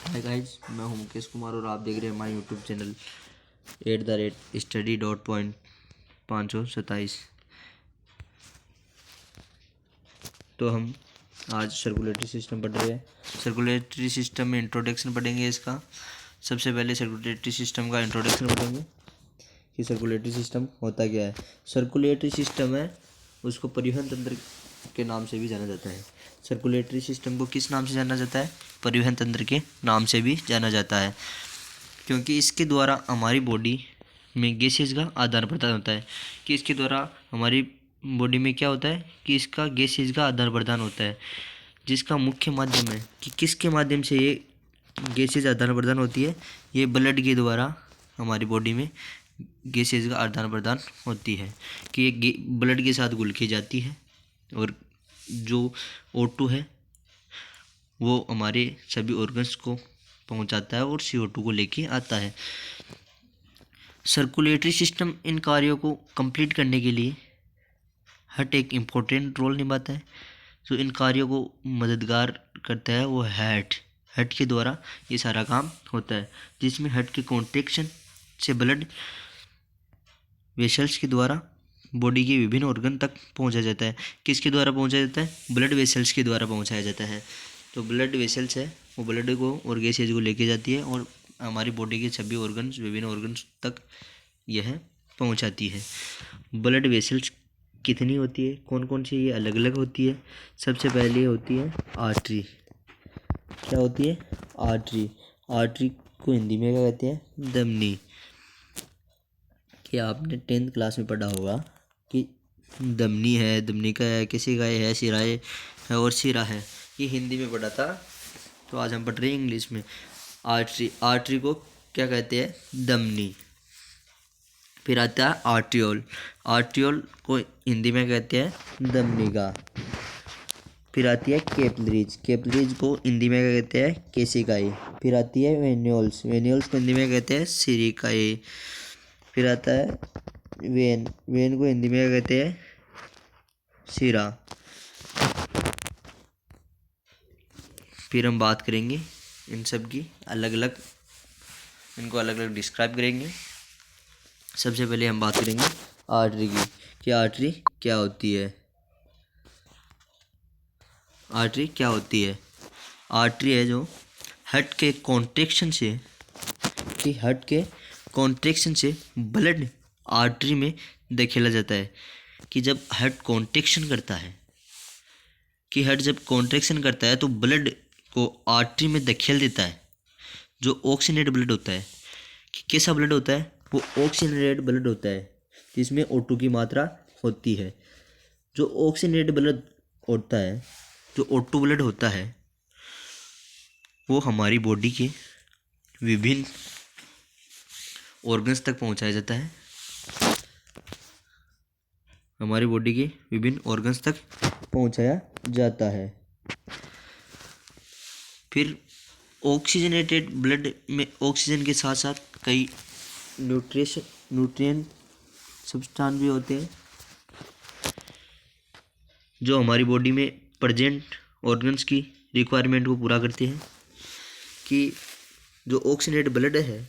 Hi guys, मैं हूं मुकेश कुमार और आप देख रहे हैं माय यूट्यूब चैनल @study.527। तो हम आज सर्कुलेटरी सिस्टम पढ़ रहे हैं। सर्कुलेटरी सिस्टम में इंट्रोडक्शन पढ़ेंगे इसका। सबसे पहले सर्कुलेटरी सिस्टम का इंट्रोडक्शन पढ़ेंगे कि सर्कुलेटरी सिस्टम होता क्या है। सर्कुलेटरी सिस्टम है उसको परिवहन तंत्र के नाम से भी जाना जाता है। सर्कुलेटरी सिस्टम को किस नाम से जाना जाता है? परिवहन तंत्र के नाम से भी जाना जाता है, क्योंकि इसके द्वारा हमारी बॉडी में गैसेज का आदान प्रदान होता है। कि इसके द्वारा हमारी बॉडी में क्या होता है कि इसका गैसेज का आदान प्रदान होता है, जिसका मुख्य माध्यम है कि किसके माध्यम से ये गैसेज आदान प्रदान होती है। ये ब्लड के द्वारा हमारी बॉडी में गैसेज का आदान प्रदान होती है कि ये ब्लड के साथ घुल के जाती है और जो O2 है वो हमारे सभी ऑर्गन्स को पहुंचाता है और CO2 को लेके आता है। सर्कुलेटरी सिस्टम इन कार्यों को कंप्लीट करने के लिए हार्ट एक इम्पोर्टेंट रोल निभाता है। जो इन कार्यों को मददगार करता है वो हार्ट के द्वारा ये सारा काम होता है, जिसमें हार्ट के कॉन्ट्रैक्शन से ब्लड वेसल्स के द्वारा बॉडी के विभिन्न ऑर्गन तक पहुंचा जाता है। किसके द्वारा पहुंचा जाता है? ब्लड वेसल्स के द्वारा पहुंचाया जाता है। तो ब्लड वेसल्स है वो ब्लड को और गैसेज को लेके जाती है और हमारी बॉडी के सभी ऑर्गन्स विभिन्न ऑर्गन्स तक यह पहुंचाती है। ब्लड वेसल्स कितनी होती है, कौन कौन सी, ये अलग अलग होती है। सबसे पहले होती है आर्टरी। क्या होती है? आर्टरी। आर्टरी को हिंदी में क्या कहते हैं? धमनी। कि आपने 10th क्लास में पढ़ा होगा कि धमनी है, धमनी का है, किसी का है, सिराए है और सिरा है। ये हिंदी में पढ़ा था, तो आज हम पढ़ रहे हैं इंग्लिश में। आर्टरी। आर्टरी को क्या कहते हैं? धमनी। फिर आता है आर्टियोल। आर्टियोल को हिंदी में कहते हैं धमनी का। फिर आती है कैपिलरीज। कैपिलरीज को हिंदी में क्या कहते हैं? केशिकाएं। फिर आती है वेन्यूल्स। वेन्यूल्स को हिंदी में कहते हैं सिरिकाएं। फिर आता है वेन। वेन को हिंदी में क्या कहते हैं? सिरा। फिर हम बात करेंगे इन सब की अलग अलग, इनको अलग अलग डिस्क्राइब करेंगे। सबसे पहले हम बात करेंगे आर्टरी की कि आर्टरी क्या होती है। आर्टरी क्या होती है? आर्टरी है जो हार्ट के कॉन्ट्रैक्शन से ब्लड आर्टरी में धकेला जाता है। कि जब हार्ट कॉन्ट्रैक्शन करता है तो ब्लड को आर्टरी में धकेल देता है। जो ऑक्सीजनेटेड ब्लड होता है, कि कैसा ब्लड होता है? वो ऑक्सीजनेटेड ब्लड होता है जिसमें O2 की मात्रा होती है। जो ऑक्सीजनेटेड ब्लड होता है, जो O2 ब्लड होता है, वो हमारी बॉडी के विभिन्न ऑर्गन्स तक पहुंचाया जाता है। हमारी बॉडी के विभिन्न ऑर्गन्स तक पहुंचाया जाता है। फिर ऑक्सीजनेटेड ब्लड में ऑक्सीजन के साथ साथ कई न्यूट्रिएंट सब्सटेंस भी होते हैं जो हमारी बॉडी में प्रेजेंट ऑर्गन्स की रिक्वायरमेंट को पूरा करते हैं। कि जो ऑक्सीजनेटेड ब्लड है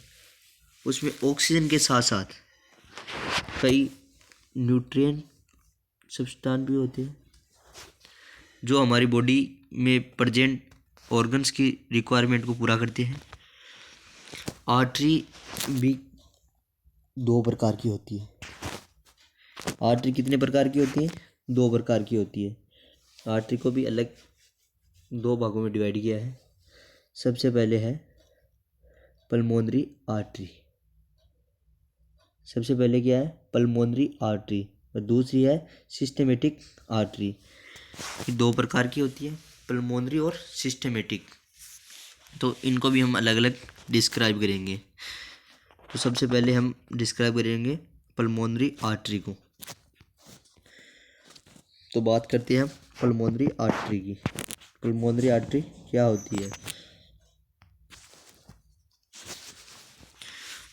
उसमें ऑक्सीजन के साथ साथ कई न्यूट्रिएंट सब्सटेंस भी होते हैं जो हमारी बॉडी में प्रेजेंट ऑर्गन्स की रिक्वायरमेंट को पूरा करते हैं। आर्टरी भी 2 प्रकार की होती है। आर्टरी कितने प्रकार की होती है? 2 प्रकार की होती है। आर्टरी को भी अलग 2 भागों में डिवाइड किया है। सबसे पहले है पल्मोनरी आर्टरी। सबसे पहले क्या है? Pulmonary artery. और दूसरी है सिस्टेमेटिक आर्टरी। ये 2 प्रकार की होती है, पल्मोनरी और सिस्टेमेटिक। तो इनको भी हम अलग अलग डिस्क्राइब करेंगे। तो सबसे पहले हम डिस्क्राइब करेंगे पल्मोनरी आर्टरी को। तो बात करते हैं हम पल्मोनरी आर्टरी की। पल्मोनरी आर्टरी क्या होती है?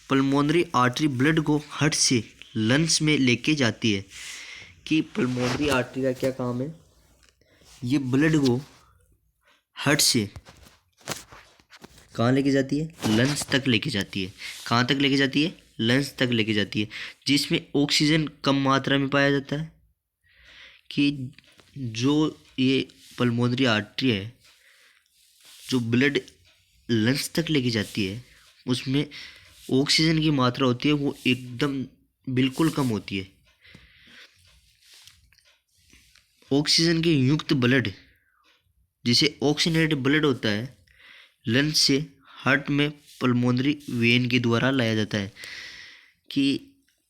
पल्मोनरी आर्टरी ब्लड को हार्ट से लंग्स में लेके जाती है। कि पल्मोनरी आर्टरी का क्या काम है? ये ब्लड को हार्ट से कहाँ लेके जाती है? लंग्स तक लेके जाती है। कहाँ तक लेके जाती है? लंग्स तक लेके जाती है, जिसमें ऑक्सीजन कम मात्रा में पाया जाता है। कि जो ये पल्मोनरी आर्टरी है, जो ब्लड लंग्स तक लेके जाती है, उसमें ऑक्सीजन की मात्रा होती है वो एकदम बिल्कुल कम होती है। ऑक्सीजन के युक्त ब्लड, जिसे ऑक्सीजनेटेड ब्लड होता है, लंग्स से हार्ट में पल्मोनरी वेन के द्वारा लाया जाता है। कि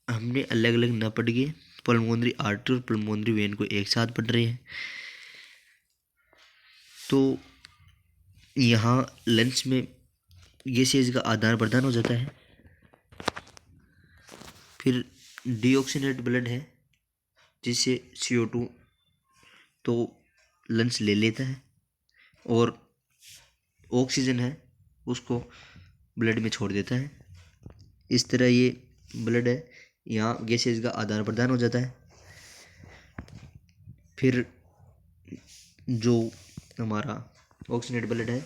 हमने अलग अलग ना पढ़ के पल्मोनरी आर्टरी और पल्मोनरी वेन को एक साथ पढ़ रहे हैं। तो यहाँ लंग्स में गैसेज का आदान प्रदान हो जाता है। फिर डीऑक्सीनेटेड ब्लड है, जिससे CO2 तो लंग्स ले लेता है, और ऑक्सीजन है उसको ब्लड में छोड़ देता है। इस तरह ये ब्लड है, यहाँ गैसेज का आदान प्रदान हो जाता है। फिर जो हमारा ऑक्सीजनेटेड ब्लड है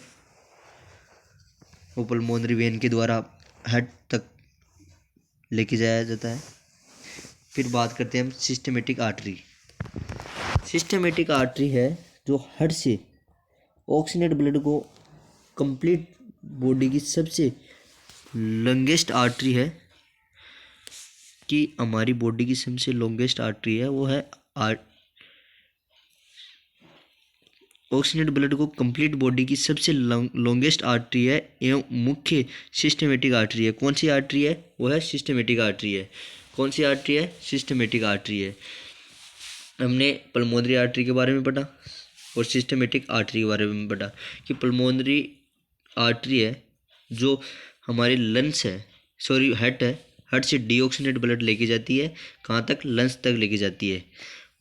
वो पल्मोनरी वेन के द्वारा हार्ट तक लेके जाया जाता है। फिर बात करते हैं हम सिस्टमेटिक आर्टरी। सिस्टमेटिक आर्टरी है जो हार्ट से ऑक्सीजनेटेड ब्लड को कंप्लीट बॉडी की सबसे लॉन्गेस्ट आर्टरी है। कि हमारी बॉडी की सबसे लॉन्गेस्ट आर्टरी है वो है ऑक्सीजनेटेड ब्लड को कंप्लीट बॉडी की सबसे लॉन्गेस्ट आर्टरी है एवं मुख्य सिस्टमेटिक आर्टरी है। कौन सी आर्टरी है? वो है सिस्टमेटिक आर्टरी है। कौन सी आर्टरी है? सिस्टमेटिक आर्टरी है। हमने पल्मोनरी आर्टरी के बारे में पढ़ा और सिस्टमेटिक आर्टरी के बारे में पढ़ा कि पल्मोनरी आर्टरी है जो हमारे लंग्स है, सॉरी हार्ट है, हार्ट से डीऑक्सीनेटेड ब्लड लेके जाती है। कहाँ तक? लंग्स तक लेके जाती है,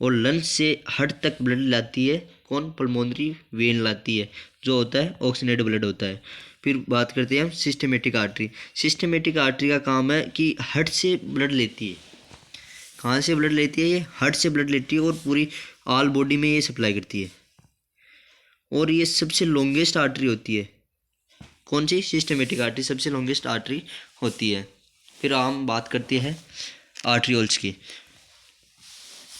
और लंग्स से हार्ट तक ब्लड लाती है। कौन? पल्मोनरी वेन लाती है, जो होता है ऑक्सीजनेटेड ब्लड होता है। फिर बात करते हैं हम सिस्टमेटिक आर्टरी। सिस्टमेटिक आर्टरी का काम है कि हार्ट से ब्लड लेती है। कहाँ से ब्लड लेती है? ये हार्ट से ब्लड लेती है और पूरी ऑल बॉडी में ये सप्लाई करती है, और ये सबसे लॉन्गेस्ट आर्टरी होती है। कौन सी? सिस्टमेटिक आर्टरी सबसे लॉन्गेस्ट आर्टरी होती है। फिर हम बात करते हैं आर्ट्रियोल्स की।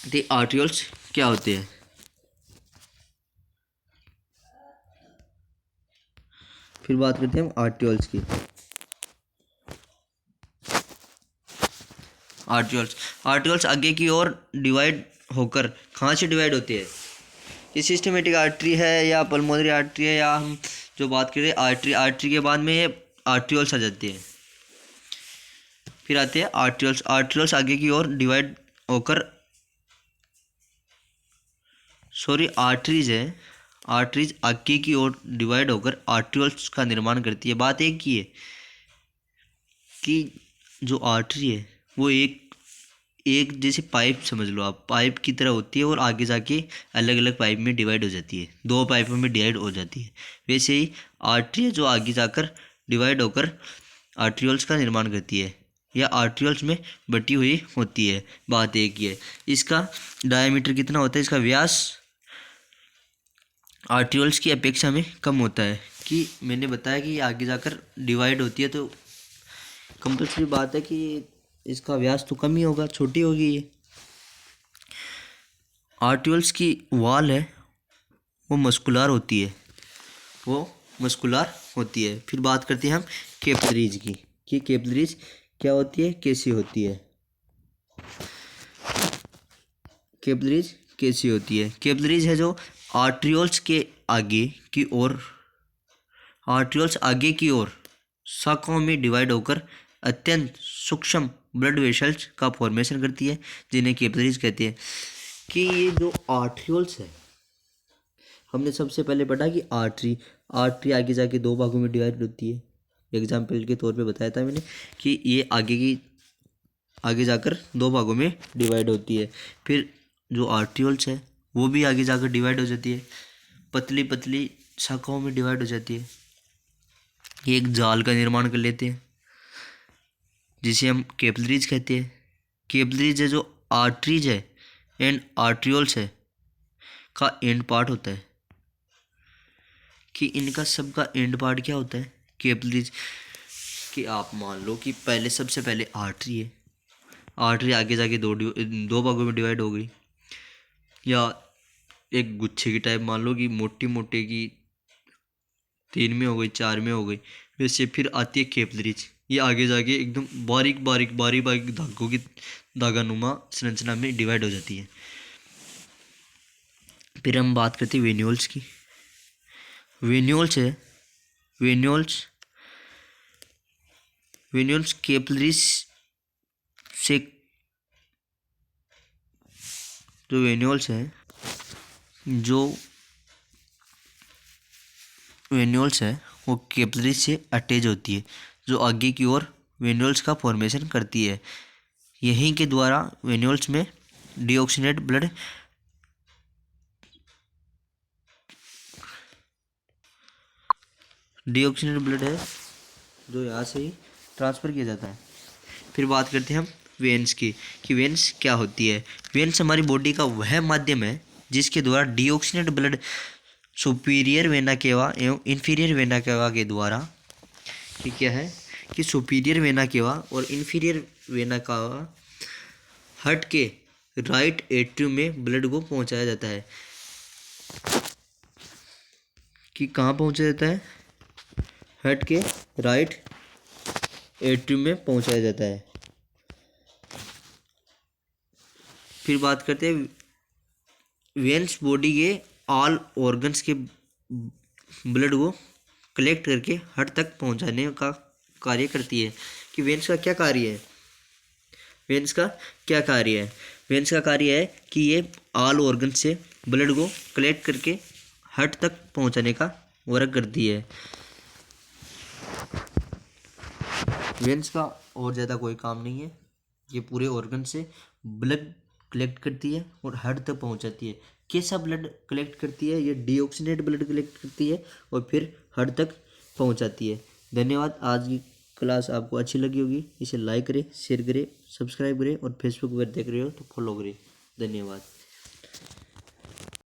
तो आर्ट्रियोल्स क्या होते हैं? फिर बात करते हैं हम आर्ट्रियोल्स की। आर्ट्रियोल्स आगे की ओर डिवाइड होकर, कहाँ से डिवाइड होते हैं? ये सिस्टमेटिक आर्टरी है या पल्मोनरी आर्टरी है, या हम जो बात करें आर्टरी के बाद में ये आर्ट्रियोल्स आ जाते हैं। फिर आते हैं आर्ट्रियोल्स आगे की ओर डिवाइड होकर, सॉरी आर्टरीज है, आर्टरीज आगे की ओर डिवाइड होकर आर्ट्रियोल्स का निर्माण करती है। बात एक की है कि जो आर्टरी है वो एक जैसे पाइप समझ लो आप, पाइप की तरह होती है और आगे जाके अलग अलग पाइप में डिवाइड हो जाती है, दो पाइपों में डिवाइड हो जाती है। वैसे ही आर्टरी है जो आगे जाकर डिवाइड होकर आर्ट्रियोल्स का निर्माण करती है या आर्ट्रियोल्स में बटी हुई होती है। बात एक ही है। इसका डायमीटर कितना होता है? इसका व्यास आर्ट्रियोल्स की अपेक्षा में कम होता है। कि मैंने बताया कि आगे जाकर डिवाइड होती है तो कंपल्सरी बात है कि इसका व्यास तो कम ही होगा, छोटी होगी ये। आर्ट्रियोल्स की वॉल है वो मस्कुलर होती है, वो मस्कुलर होती है। फिर बात करते हैं हम कैपिलरीज की कि कैपिलरीज क्या होती है, कैसी होती है। कैपिलरीज कैसी होती है? कैपिलरीज है जो आर्ट्रियोल्स के आगे की ओर, आर्ट्रियोल्स आगे की ओर शाखाओं में डिवाइड होकर अत्यंत सूक्ष्म ब्लड वेसल्स का फॉर्मेशन करती है, जिन्हें कैपिलरीज कहते हैं। कि ये जो आर्ट्रियोल्स है, हमने सबसे पहले पढ़ा कि आर्टरी आगे जाके दो भागों में डिवाइड होती है। एग्जाम्पल के तौर पे बताया था मैंने कि ये आगे जाकर दो भागों में डिवाइड होती है। फिर जो आर्ट्रियोल्स है वो भी आगे जाकर डिवाइड हो जाती है, पतली पतली शाखाओं में डिवाइड हो जाती है। ये एक जाल का निर्माण कर लेते हैं जिसे हम कैपिलरीज कहते हैं। कैपिलरीज है जो आर्टरीज है एंड आर्ट्रियोल्स है का एंड पार्ट होता है। कि इनका सबका एंड पार्ट क्या होता है? कैपिलरीज कि आप मान लो कि पहले सबसे पहले आर्टरी है, आर्टरी आगे जाके दो भागों में डिवाइड हो गई, या एक गुच्छे की टाइप मान लो कि मोटी मोटे की 3 में हो गई, 4 में हो गई। वैसे फिर आती है कैपिलरीज, ये आगे जाके एकदम बारीक बारीक बारीक बारीक धागों की धागानुमा संरचना में डिवाइड हो जाती है। फिर हम बात करते हैं वेन्यूल्स की। वेन्यूल्स है, वेन्यूल्स कैपिलरीज से, जो वेन्यूल्स है, जो वेन्यूल्स है वो कैपिलरीज से अटैच होती है, जो आगे की ओर वेन्यूल्स का फॉर्मेशन करती है। यहीं के द्वारा वेन्यूल्स में डीऑक्सीनेट ब्लड है जो यहाँ से ही ट्रांसफ़र किया जाता है। फिर बात करते हैं हम वेन्स की, कि वेन्स क्या होती है। वेन्स हमारी बॉडी का वह माध्यम है जिसके द्वारा डीऑक्सीनेट ब्लड सुपीरियर वेना केवा एवं इन्फीरियर वेना केवा के द्वारा, ये क्या है कि सुपीरियर वेना केवा और इन्फीरियर वेना केवा हार्ट के राइट एट्रियम में ब्लड को पहुंचाया जाता है। कि कहाँ पहुंचाया जाता है? हार्ट के राइट एट्रियम में पहुंचाया जाता है। फिर बात करते हैं वेन्स बॉडी के ऑल ऑर्गन्स के ब्लड को कलेक्ट करके हार्ट तक पहुंचाने का कार्य करती है। कि वेन्स का क्या कार्य है? वेन्स का क्या कार्य है? वेन्स का कार्य है कि ये ऑल ऑर्गन से ब्लड को कलेक्ट करके हार्ट तक पहुंचाने का वर्क करती है। वेन्स का और ज़्यादा कोई काम नहीं है, ये पूरे ऑर्गन से ब्लड कलेक्ट करती है और हार्ट तक पहुंचाती है। कैसा ब्लड कलेक्ट करती है? ये डीऑक्सीनेट ब्लड कलेक्ट करती है और फिर हार्ट तक पहुंचाती है। धन्यवाद। आज की क्लास आपको अच्छी लगी होगी, इसे लाइक करें, शेयर करें, सब्सक्राइब करें और फेसबुक पर देख रहे हो तो फॉलो करें। धन्यवाद।